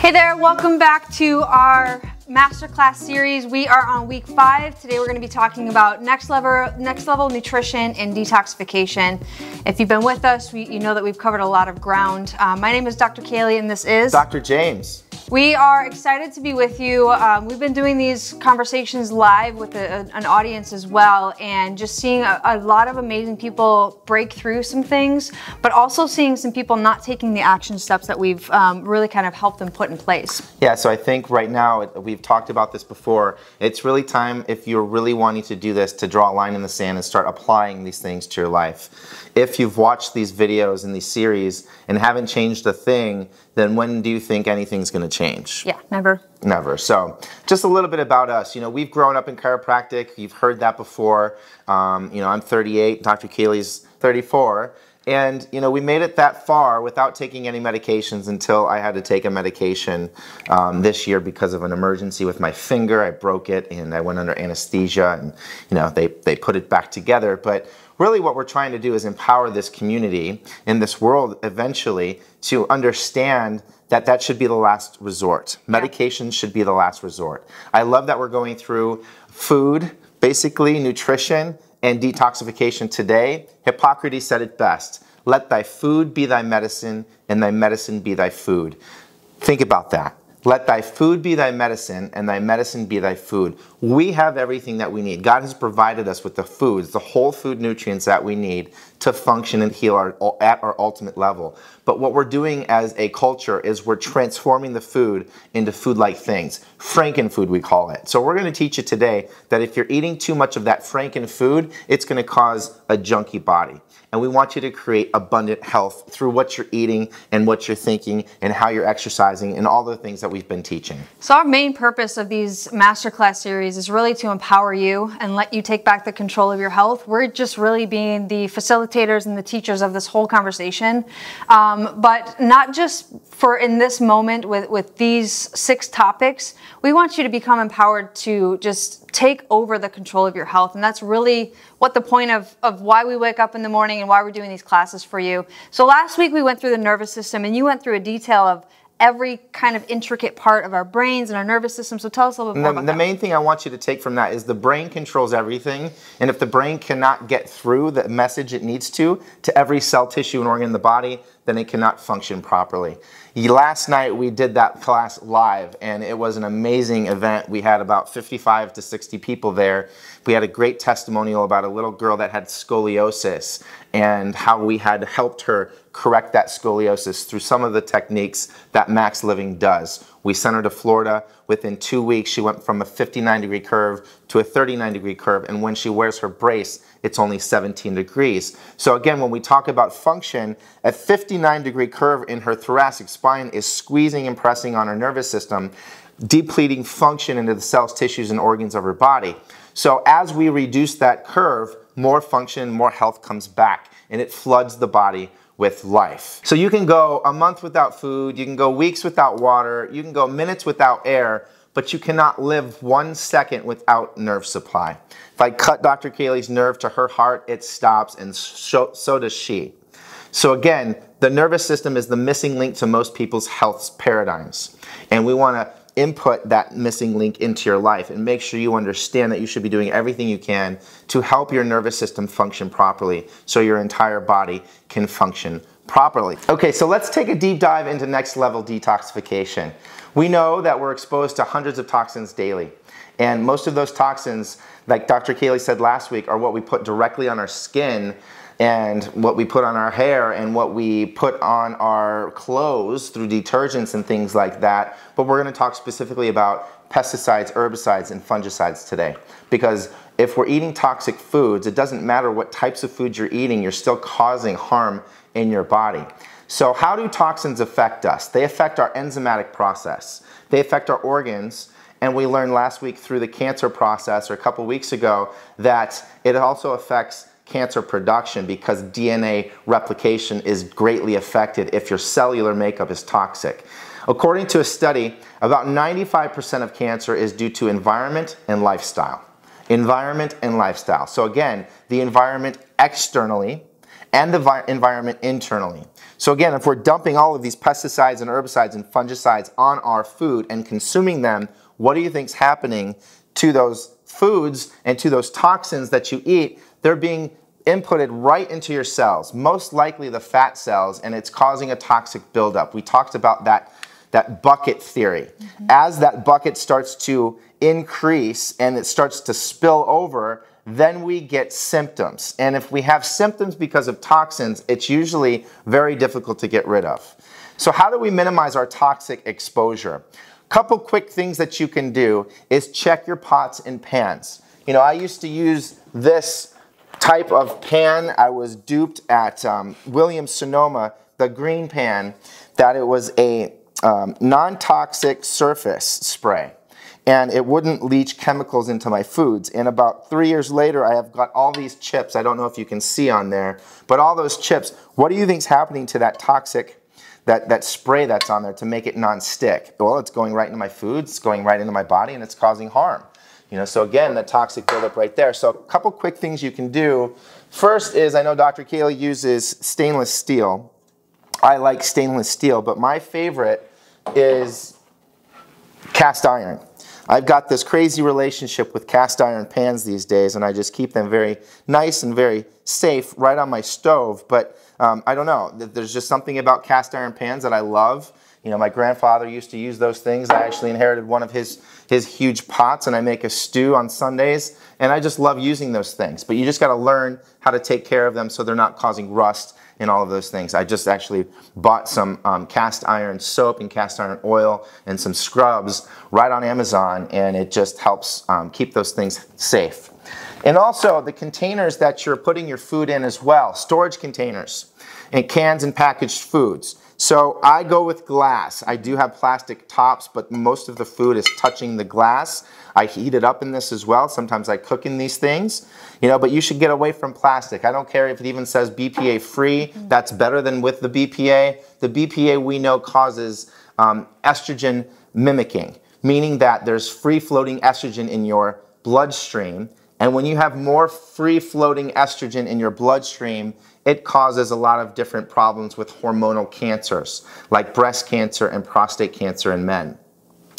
Hey there, welcome back to our masterclass series. We are on week 5. Today we're going to be talking about next level nutrition and detoxification. If you've been with us, you know that we've covered a lot of ground. My name is Dr. Kaylee and this is Dr. James. We are excited to be with you. We've been doing these conversations live with an audience as well, and just seeing a lot of amazing people break through some things, but also seeing some people not taking the action steps that we've really kind of helped them put in place. Yeah, so I think right now, we've talked about this before, it's really time, if you're really wanting to do this, to draw a line in the sand and start applying these things to your life. If you've watched these videos and these series and haven't changed a thing, then when do you think anything's going to change? Yeah, never. Never. So just a little bit about us. You know, we've grown up in chiropractic. You've heard that before. You know, I'm 38. Dr. Keeley's 34. And, you know, we made it that far without taking any medications until I had to take a medication this year because of an emergency with my finger. I broke it and I went under anesthesia and, you know, they put it back together. But really what we're trying to do is empower this community in this world eventually to understand that that should be the last resort. Medication should be the last resort. I love that we're going through food, basically nutrition, and detoxification today. Hippocrates said it best: let thy food be thy medicine, and thy medicine be thy food. Think about that. Let thy food be thy medicine, and thy medicine be thy food. We have everything that we need. God has provided us with the foods, the whole food nutrients that we need to function and heal at our ultimate level. But what we're doing as a culture is we're transforming the food into food-like things. Frankenfood, we call it. So we're going to teach you today that if you're eating too much of that Frankenfood, it's going to cause a junky body. And we want you to create abundant health through what you're eating and what you're thinking and how you're exercising and all the things that we've been teaching. So our main purpose of these masterclass series is really to empower you and let you take back the control of your health. We're just really being the facilitators and the teachers of this whole conversation. But not just for in this moment with these 6 topics. We want you to become empowered to just take over the control of your health. And that's really what the point of why we wake up in the morning and why we're doing these classes for you. So last week we went through the nervous system, and you went through a detail of every kind of intricate part of our brains and our nervous system. So tell us a little bit more about that. The main thing I want you to take from that is the brain controls everything. And if the brain cannot get through the message it needs to every cell, tissue, and organ in the body, then it cannot function properly. Last night we did that class live, and it was an amazing event. We had about 55 to 60 people there. We had a great testimonial about a little girl that had scoliosis and how we had helped her correct that scoliosis through some of the techniques that Max Living does. We sent her to Florida. Within 2 weeks, she went from a 59-degree curve to a 39-degree curve, and when she wears her brace, it's only 17 degrees. So again, when we talk about function, a 59-degree curve in her thoracic spine is squeezing and pressing on her nervous system, depleting function into the cells, tissues, and organs of her body. So as we reduce that curve, more function, more health comes back, and it floods the body with life. So you can go a month without food, you can go weeks without water, you can go minutes without air, but you cannot live 1 second without nerve supply. If I cut Dr. Kaylee's nerve to her heart, it stops, and so does she. So again, the nervous system is the missing link to most people's health paradigms. And we want to input that missing link into your life and make sure you understand that you should be doing everything you can to help your nervous system function properly so your entire body can function properly. Okay, so let's take a deep dive into next level detoxification. We know that we're exposed to hundreds of toxins daily, and most of those toxins, like Dr. Kaylee said last week, are what we put directly on our skin and what we put on our hair and what we put on our clothes through detergents and things like that. But we're going to talk specifically about pesticides, herbicides, and fungicides today. Because if we're eating toxic foods, it doesn't matter what types of foods you're eating, you're still causing harm in your body. So how do toxins affect us? They affect our enzymatic process. They affect our organs. And we learned last week through the cancer process, or a couple weeks ago, that it also affects cancer production because DNA replication is greatly affected if your cellular makeup is toxic. According to a study, about 95% of cancer is due to environment and lifestyle. Environment and lifestyle. So again, the environment externally and the environment internally. So again, if we're dumping all of these pesticides and herbicides and fungicides on our food and consuming them, what do you think is happening to those foods and to those toxins that you eat? They're being inputted right into your cells, most likely the fat cells, and it's causing a toxic buildup. We talked about that bucket theory. As that bucket starts to increase and it starts to spill over, then we get symptoms. And if we have symptoms because of toxins, it's usually very difficult to get rid of. So how do we minimize our toxic exposure? Couple quick things that you can do is check your pots and pans. You know, I used to use this type of pan. I was duped at Williams-Sonoma, the green pan, that it was a non-toxic surface spray, and it wouldn't leach chemicals into my foods. And about 3 years later, I have got all these chips. I don't know if you can see on there, but all those chips, what do you think is happening to that toxic, that spray that's on there to make it non-stick? Well, it's going right into my foods, it's going right into my body, and it's causing harm. You know, so again, the toxic buildup right there. So a couple quick things you can do. First is, I know Dr. Kaylee uses stainless steel. I like stainless steel, but my favorite is cast iron. I've got this crazy relationship with cast iron pans these days, and I just keep them very nice and very safe right on my stove. But I don't know, there's just something about cast iron pans that I love. You know, my grandfather used to use those things. I actually inherited one of his huge pots, and I make a stew on Sundays, and I just love using those things. But you just got to learn how to take care of them so they're not causing rust and all of those things. I just actually bought some cast iron soap and cast iron oil and some scrubs right on Amazon, and it just helps keep those things safe. And also the containers that you're putting your food in as well, storage containers and cans and packaged foods. So I go with glass. I do have plastic tops, but most of the food is touching the glass. I heat it up in this as well. Sometimes I cook in these things, you know, but you should get away from plastic. I don't care if it even says BPA free. That's better than with the BPA. The BPA we know causes estrogen mimicking, meaning that there's free-floating estrogen in your bloodstream. And when you have more free-floating estrogen in your bloodstream, it causes a lot of different problems with hormonal cancers, like breast cancer and prostate cancer in men.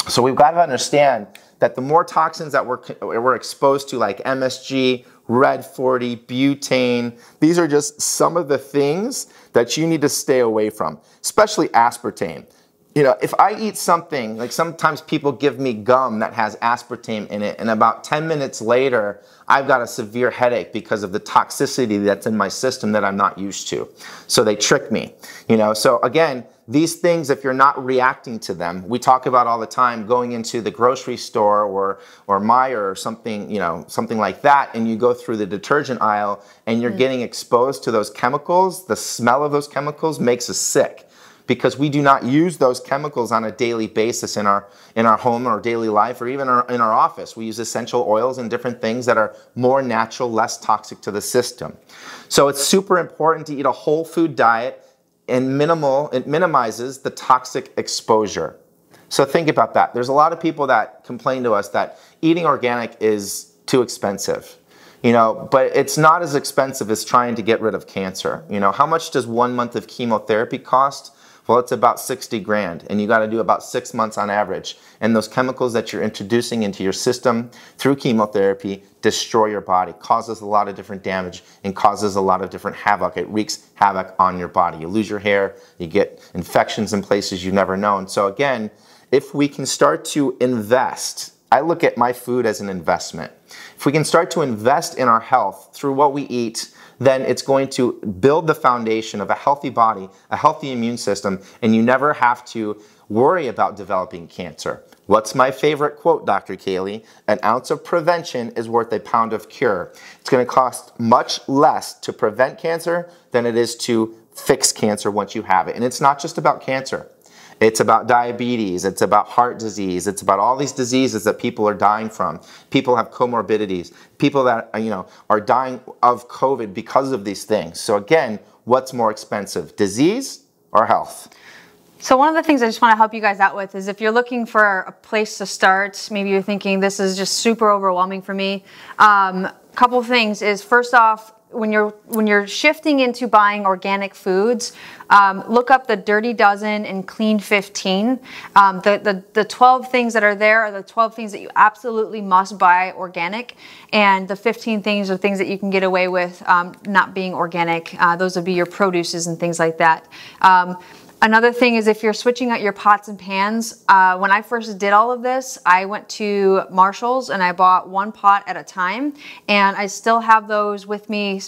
So we've got to understand that the more toxins that we're exposed to, like MSG, Red 40, butane, these are just some of the things that you need to stay away from, especially aspartame. You know, if I eat something, like sometimes people give me gum that has aspartame in it, and about 10 minutes later, I've got a severe headache because of the toxicity that's in my system that I'm not used to. So they trick me, you know. So again, these things, if you're not reacting to them, we talk about all the time going into the grocery store or Meijer or something, you know, something like that, and you go through the detergent aisle and you're getting exposed to those chemicals. The smell of those chemicals makes us sick, because we do not use those chemicals on a daily basis in our home or daily life, or even in our office. We use essential oils and different things that are more natural, less toxic to the system. So it's super important to eat a whole food diet, and it minimizes the toxic exposure. So think about that. There's a lot of people that complain to us that eating organic is too expensive. You know, but it's not as expensive as trying to get rid of cancer. You know, how much does 1 month of chemotherapy cost? Well, it's about 60 grand, and you got to do about 6 months on average. And those chemicals that you're introducing into your system through chemotherapy destroy your body, causes a lot of different damage, and causes a lot of different havoc. It wreaks havoc on your body. You lose your hair, you get infections in places you've never known. So again, if we can start to invest, I look at my food as an investment. If we can start to invest in our health through what we eat, then it's going to build the foundation of a healthy body, a healthy immune system, and you never have to worry about developing cancer. What's my favorite quote, Dr. Kaylee? An ounce of prevention is worth a pound of cure. It's going to cost much less to prevent cancer than it is to fix cancer once you have it. And it's not just about cancer. It's about diabetes, it's about heart disease, it's about all these diseases that people are dying from. People have comorbidities, people that are dying of COVID because of these things. So again, what's more expensive, disease or health? So one of the things I just want to help you guys out with is if you're looking for a place to start, maybe you're thinking this is just super overwhelming for me. Couple things is, first off, when you're shifting into buying organic foods, look up the Dirty Dozen and Clean 15. The 12 things that are there are the 12 things that you absolutely must buy organic, and the 15 things are things that you can get away with not being organic. Those would be your produces and things like that. Another thing is if you're switching out your pots and pans, when I first did all of this, I went to Marshall's and I bought one pot at a time, and I still have those with me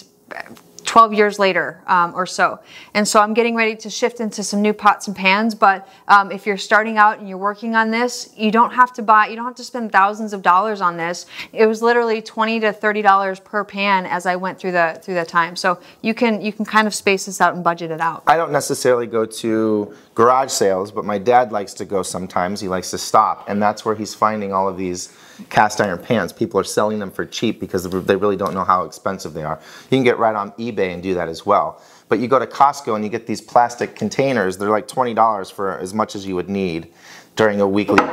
12 years later or so. And so I'm getting ready to shift into some new pots and pans, but if you're starting out and you're working on this, you don't have to spend thousands of dollars on this. It was literally $20 to $30 per pan as I went through the time. So you can kind of space this out and budget it out. I don't necessarily go to garage sales, but my dad likes to go sometimes. He likes to stop, and that's where he's finding all of these cast iron pans. People are selling them for cheap because they really don't know how expensive they are. You can get right on eBay and do that as well. But you go to Costco and you get these plastic containers. They're like $20 for as much as you would need during a weekly,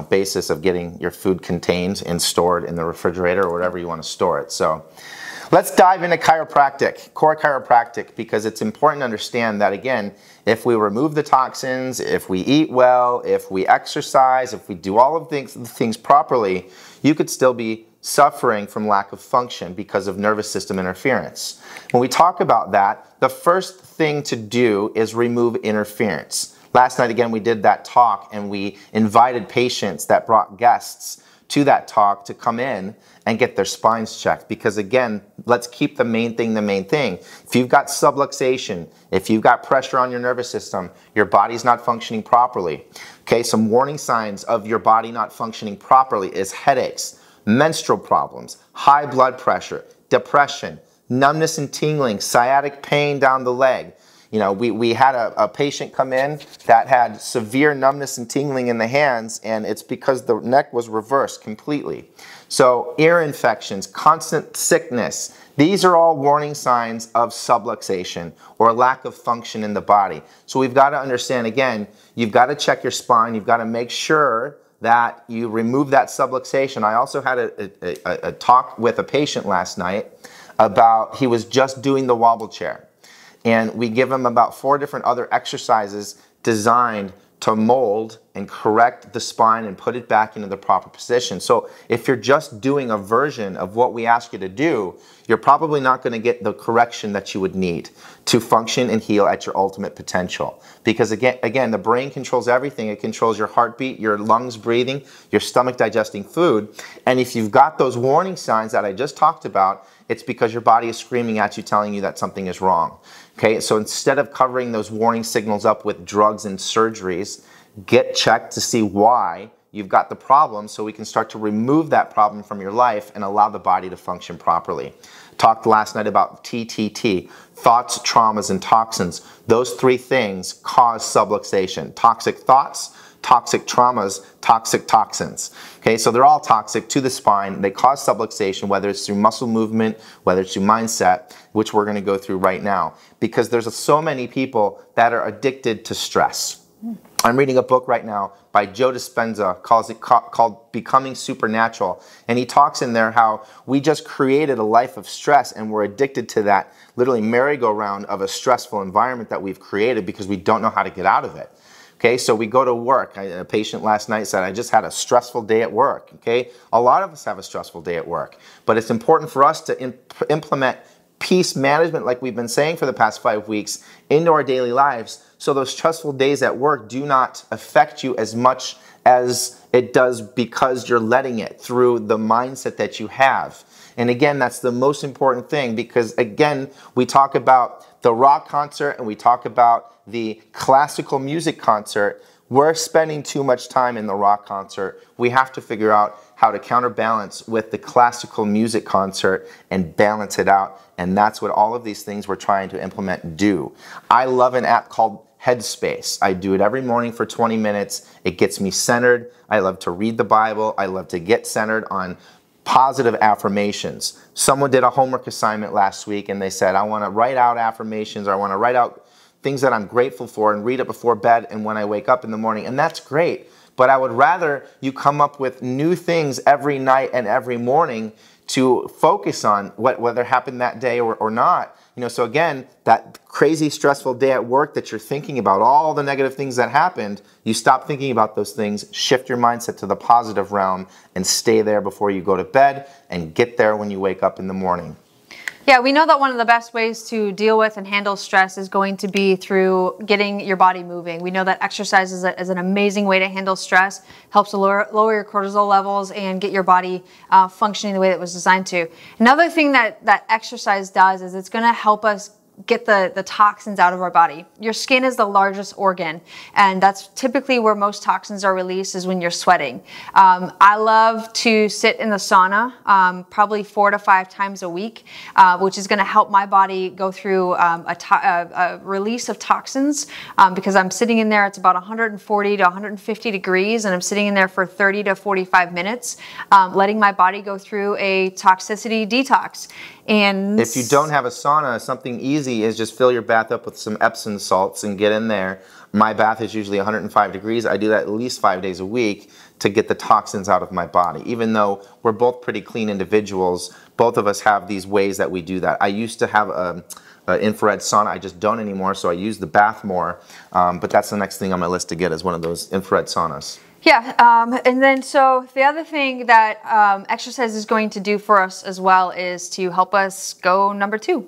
basis of getting your food contained and stored in the refrigerator or wherever you want to store it. So let's dive into chiropractic, core chiropractic, because it's important to understand that, again, if we remove the toxins, if we eat well, if we exercise, if we do all of the things properly, you could still be suffering from lack of function because of nervous system interference. When we talk about that, the first thing to do is remove interference. Last night, again, we did that talk and we invited patients that brought guests to that talk to come in and get their spines checked, because again, let's keep the main thing the main thing. If you've got subluxation, if you've got pressure on your nervous system, your body's not functioning properly. Okay, some warning signs of your body not functioning properly is headaches, menstrual problems, high blood pressure, depression, numbness and tingling, sciatic pain down the leg. We had a patient come in that had severe numbness and tingling in the hands, and it's because the neck was reversed completely. So ear infections, constant sickness, these are all warning signs of subluxation or lack of function in the body. So we've got to understand, again, you've got to check your spine. You've got to make sure that you remove that subluxation. I also had a talk with a patient last night about, he was just doing the wobble chair. And we give him about 4 different other exercises designed to mold and correct the spine and put it back into the proper position. So if you're just doing a version of what we ask you to do, you're probably not going to get the correction that you would need to function and heal at your ultimate potential. Because again, the brain controls everything. It controls your heartbeat, your lungs breathing, your stomach digesting food. And if you've got those warning signs that I just talked about, it's because your body is screaming at you, telling you that something is wrong. Okay, so instead of covering those warning signals up with drugs and surgeries, get checked to see why you've got the problem, so we can start to remove that problem from your life and allow the body to function properly. Talked last night about TTT, thoughts, traumas, and toxins. Those 3 things cause subluxation. Toxic thoughts, toxic traumas, toxic toxins. Okay, so they're all toxic to the spine. They cause subluxation, whether it's through muscle movement, whether it's through mindset, which we're going to go through right now, because there's so many people that are addicted to stress. I'm reading a book right now by Joe Dispenza called Becoming Supernatural, and he talks in there how we just created a life of stress and we're addicted to that literally merry-go-round of a stressful environment that we've created because we don't know how to get out of it. Okay, so we go to work. A patient last night said, I just had a stressful day at work. Okay, a lot of us have a stressful day at work, but it's important for us to implement peace management, like we've been saying for the past 5 weeks, into our daily lives, so those stressful days at work do not affect you as much as it does because you're letting it through the mindset that you have. And again, that's the most important thing, because again, we talk about the rock concert and we talk about the classical music concert. We're spending too much time in the rock concert. We have to figure out how to counterbalance with the classical music concert and balance it out. And that's what all of these things we're trying to implement do. I love an app called Headspace. I do it every morning for 20 minutes. It gets me centered. I love to read the Bible. I love to get centered on positive affirmations. Someone did a homework assignment last week and they said, I want to write out affirmations, or I want to write out things that I'm grateful for and read it before bed and when I wake up in the morning. And that's great. But I would rather you come up with new things every night and every morning to focus on whether happened that day or not. You know, so again, that crazy stressful day at work that you're thinking about, all the negative things that happened, you stop thinking about those things, shift your mindset to the positive realm, and stay there before you go to bed, and get there when you wake up in the morning. Yeah, we know that one of the best ways to deal with and handle stress is going to be through getting your body moving. We know that exercise is an amazing way to handle stress, helps to lower your cortisol levels and get your body functioning the way that it was designed to. Another thing that exercise does is it's going to help us get the toxins out of our body. Your skin is the largest organ, and that's typically where most toxins are released, is when you're sweating. I love to sit in the sauna probably 4 to 5 times a week, which is going to help my body go through a release of toxins because I'm sitting in there. It's about 140 to 150 degrees, and I'm sitting in there for 30 to 45 minutes, letting my body go through a toxicity detox. And if you don't have a sauna, something easy is just fill your bath up with some Epsom salts and get in there. My bath is usually 105 degrees. I do that at least 5 days a week to get the toxins out of my body. Even though we're both pretty clean individuals, both of us have these ways that we do that. I used to have an infrared sauna. I just don't anymore, so I use the bath more. But that's the next thing on my list to get, is one of those infrared saunas. Yeah, and then so the other thing that exercise is going to do for us as well is to help us go number 2.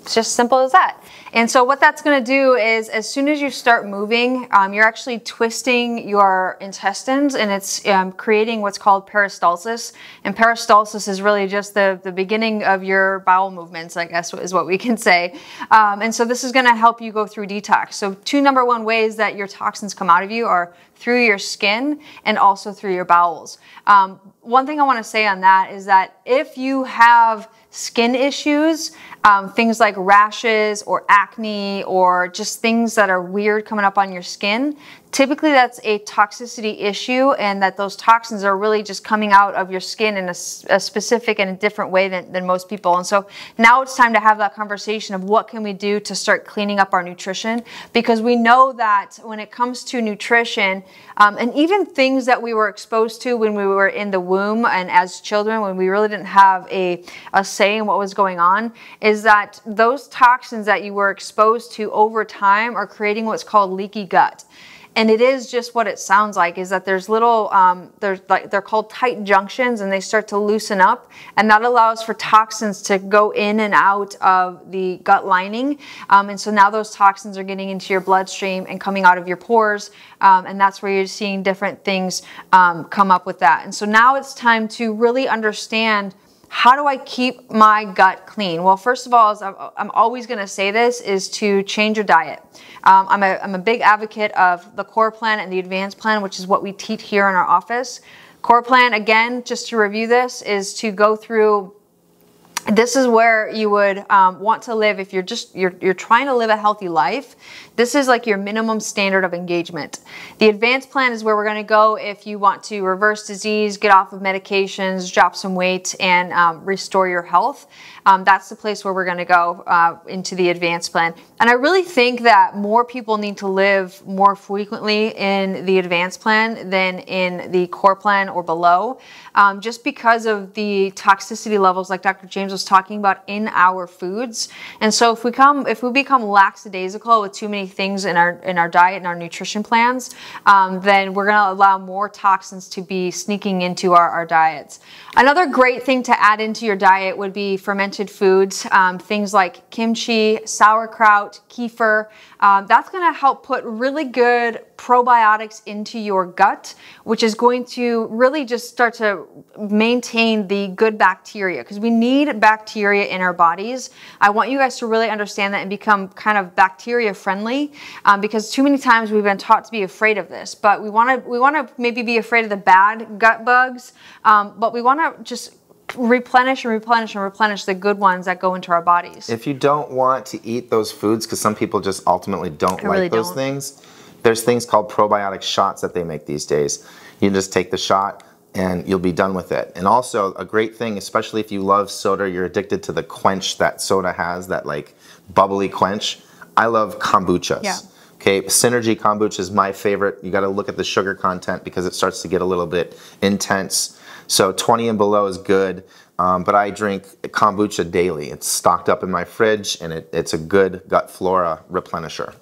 It's just simple as that. And so what that's going to do is, as soon as you start moving, you're actually twisting your intestines, and it's creating what's called peristalsis. And peristalsis is really just the beginning of your bowel movements, I guess is what we can say. And so this is going to help you go through detox. So 2 number 1 ways that your toxins come out of you are through your skin and also through your bowels. One thing I want to say on that is that if you have skin issues, things like rashes or acne or just things that are weird coming up on your skin, typically that's a toxicity issue, and that those toxins are really just coming out of your skin in a specific and a different way than most people. And so now it's time to have that conversation of what can we do to start cleaning up our nutrition, because we know that when it comes to nutrition, and even things that we were exposed to when we were in the womb and as children, when we really didn't have a say in what was going on, is that those toxins that you were exposed to over time are creating what's called leaky gut. And it is just what it sounds like, is that there's little, they're called tight junctions, and they start to loosen up, and that allows for toxins to go in and out of the gut lining. And so now those toxins are getting into your bloodstream and coming out of your pores, and that's where you're seeing different things come up with that. And so now it's time to really understand, how do I keep my gut clean? Well, first of all, I'm always going to say this, is to change your diet. I'm a big advocate of the core plan and the advanced plan, which is what we teach here in our office. Core plan, again, just to review this, is to go through, this is where you would want to live if you're trying to live a healthy life. This is like your minimum standard of engagement. The advanced plan is where we're going to go if you want to reverse disease, get off of medications, drop some weight, and restore your health. That's the place where we're going to go into the advanced plan. And I really think that more people need to live more frequently in the advanced plan than in the core plan or below, just because of the toxicity levels like Dr. James was talking about in our foods. And so if we become lackadaisical with too many things in our diet and our nutrition plans, then we're going to allow more toxins to be sneaking into our diets. Another great thing to add into your diet would be fermented foods, things like kimchi, sauerkraut, kefir. That's going to help put really good probiotics into your gut, which is going to really just start to maintain the good bacteria, because we need bacteria in our bodies. I want you guys to really understand that and become kind of bacteria friendly, because too many times we've been taught to be afraid of this, but we want to maybe be afraid of the bad gut bugs, but we want to just replenish and replenish and replenish the good ones that go into our bodies. If you don't want to eat those foods, because some people just ultimately don't like those things, there's things called probiotic shots that they make these days. You just take the shot and you'll be done with it. And also a great thing, especially if you love soda, you're addicted to the quench that soda has, that like bubbly quench. I love kombuchas. Yeah. Okay, Synergy kombucha is my favorite. You got to look at the sugar content because it starts to get a little bit intense. So 20 and below is good. but I drink kombucha daily. It's stocked up in my fridge, and it's a good gut flora replenisher.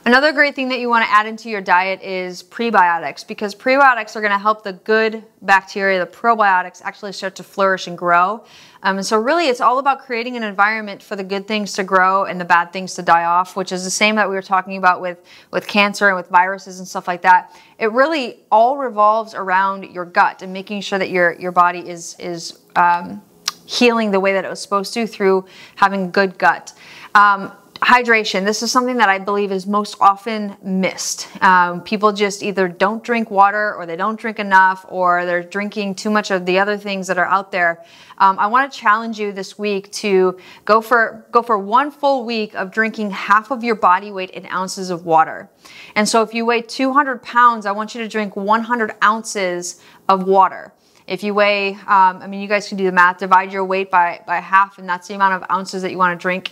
Another great thing that you want to add into your diet is prebiotics, because prebiotics are going to help the good bacteria, the probiotics, actually start to flourish and grow. And so really it's all about creating an environment for the good things to grow and the bad things to die off, which is the same that we were talking about with cancer and with viruses and stuff like that. It really all revolves around your gut and making sure that your body is healing the way that it was supposed to through having good gut. Hydration. This is something that I believe is most often missed. People just either don't drink water, or they don't drink enough, or they're drinking too much of the other things that are out there. I want to challenge you this week to go for 1 full week of drinking half of your body weight in ounces of water. And so if you weigh 200 pounds, I want you to drink 100 ounces of water. If you weigh, I mean, you guys can do the math, divide your weight by half, and that's the amount of ounces that you want to drink.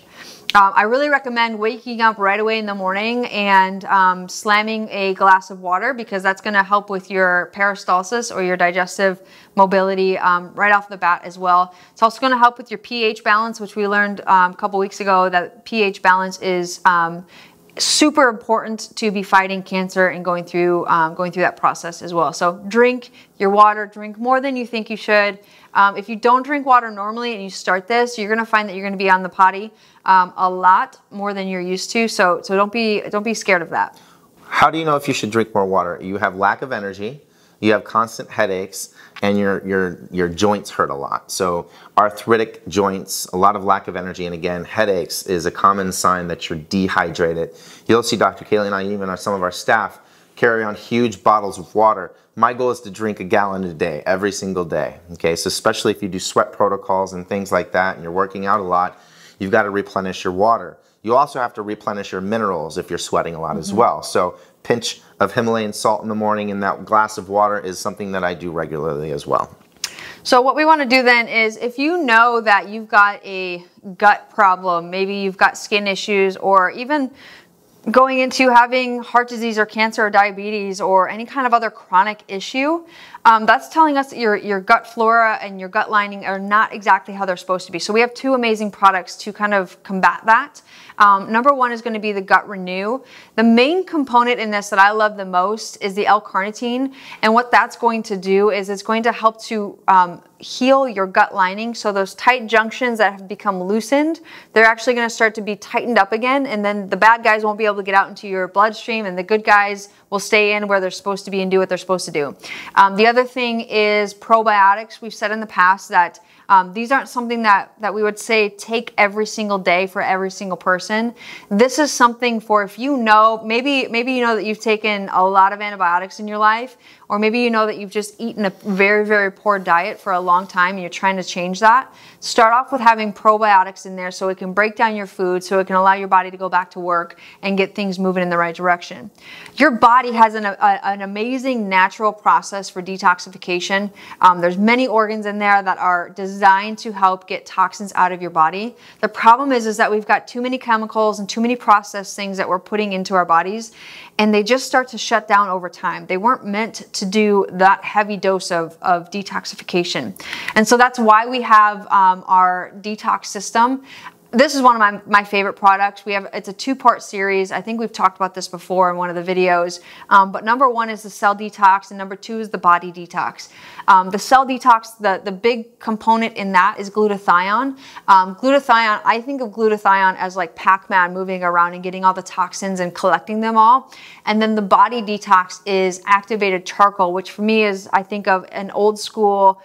I really recommend waking up right away in the morning and slamming a glass of water, because that's going to help with your peristalsis, or your digestive mobility, right off the bat as well. It's also going to help with your pH balance, which we learned a couple weeks ago, that pH balance is super important to be fighting cancer and going through that process as well. So drink your water, drink more than you think you should. If you don't drink water normally and you start this, you're going to find that you're going to be on the potty a lot more than you're used to. So don't be scared of that. How do you know if you should drink more water? You have lack of energy, you have constant headaches, and your joints hurt a lot. So arthritic joints, a lot of lack of energy, and again, headaches is a common sign that you're dehydrated. You'll see Dr. Kaylee and I, even some of our staff, carry on huge bottles of water. My goal is to drink 1 gallon a day, every single day. Okay, so especially if you do sweat protocols and things like that, and you're working out a lot, you've got to replenish your water. You also have to replenish your minerals if you're sweating a lot as well. So pinch of Himalayan salt in the morning in that glass of water is something that I do regularly as well. So what we want to do then is, if you know that you've got a gut problem, maybe you've got skin issues, or even going into having heart disease or cancer or diabetes or any kind of other chronic issue, that's telling us that your gut flora and your gut lining are not exactly how they're supposed to be. So we have 2 amazing products to kind of combat that. Number 1 is going to be the Gut Renew. The main component in this that I love the most is the L-carnitine, and what that's going to do is it's going to help to heal your gut lining. So those tight junctions that have become loosened, they're actually going to start to be tightened up again, and then the bad guys won't be able to get out into your bloodstream, and the good guys will stay in where they're supposed to be and do what they're supposed to do. The other thing is probiotics. We've said in the past that these aren't something that we would say take every single day for every single person. This is something for if you know, maybe you know that you've taken a lot of antibiotics in your life, or maybe you know that you've just eaten a very, very poor diet for a long time and you're trying to change that. Start off with having probiotics in there so it can break down your food, so it can allow your body to go back to work and get things moving in the right direction. Your body has an amazing natural process for detoxification. There's many organs in there that are designed to help get toxins out of your body. The problem is that we've got too many chemicals and too many processed things that we're putting into our bodies, and they just start to shut down over time. They weren't meant to do that heavy dose of detoxification. And so that's why we have our detox system. This is one of my favorite products. It's a 2-part series. I think we've talked about this before in one of the videos. But number 1 is the cell detox, and number 2 is the body detox. The cell detox, the big component in that is glutathione. Glutathione, I think of glutathione as like Pac-Man moving around and getting all the toxins and collecting them all. And then the body detox is activated charcoal, which for me is, I think of an old school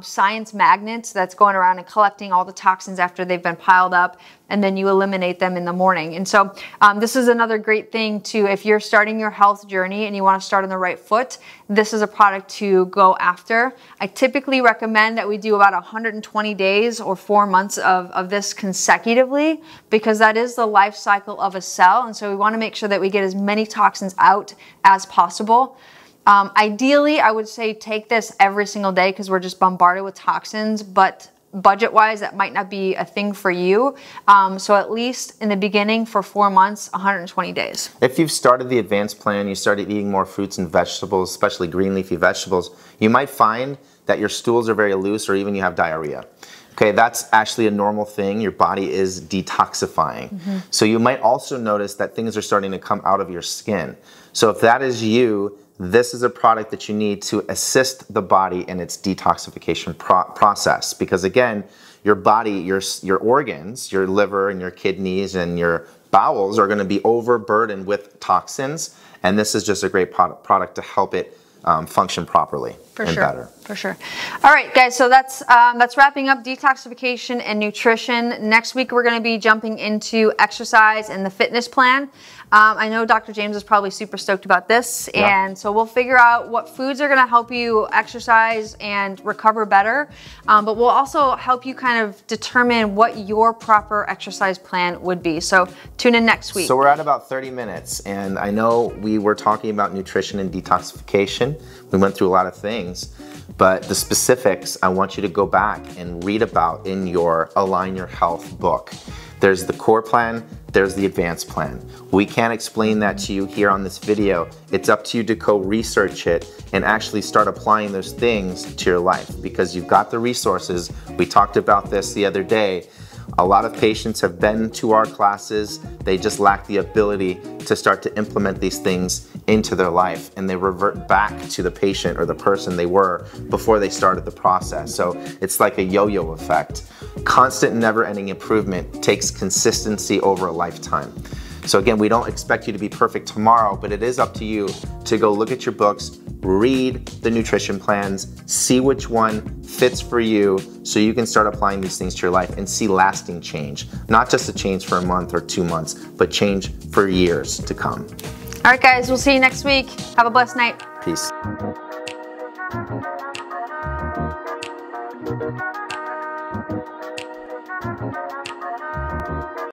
science magnet that's going around and collecting all the toxins after they've been piled up, and then you eliminate them in the morning. And so this is another great thing to, if you're starting your health journey and you want to start on the right foot, this is a product to go after. I typically recommend that we do about 120 days or 4 months of this consecutively, because that is the life cycle of a cell. And so we want to make sure that we get as many toxins out as possible. Ideally, I would say take this every single day because we're just bombarded with toxins, but budget-wise, that might not be a thing for you. So at least in the beginning for 4 months, 120 days. If you've started the advanced plan, you started eating more fruits and vegetables, especially green leafy vegetables, you might find that your stools are very loose or even you have diarrhea. Okay, that's actually a normal thing. Your body is detoxifying. So you might also notice that things are starting to come out of your skin. So if that is you, this is a product that you need to assist the body in its detoxification process. Because again, your body, your organs, your liver and your kidneys and your bowels are going to be overburdened with toxins. And this is just a great product to help it function properly and better. For sure. All right, guys, so that's wrapping up detoxification and nutrition. Next week, we're going to be jumping into exercise and the fitness plan. I know Dr. James is probably super stoked about this, and so we'll figure out what foods are going to help you exercise and recover better, but we'll also help you kind of determine what your proper exercise plan would be. So tune in next week. So we're at about 30 minutes, and I know we were talking about nutrition and detoxification. We went through a lot of things, but the specifics I want you to go back and read about in your Align Your Health book. There's the core plan, there's the advanced plan. We can't explain that to you here on this video. It's up to you to go research it and actually start applying those things to your life, because you've got the resources. We talked about this the other day. A lot of patients have been to our classes, they just lack the ability to start to implement these things into their life, and they revert back to the patient or the person they were before they started the process. So it's like a yo-yo effect. Constant, never-ending improvement takes consistency over a lifetime. So again, we don't expect you to be perfect tomorrow, but it is up to you to go look at your books, read the nutrition plans, see which one fits for you so you can start applying these things to your life and see lasting change. Not just a change for a month or 2 months, but change for years to come. All right, guys, we'll see you next week. Have a blessed night. Peace.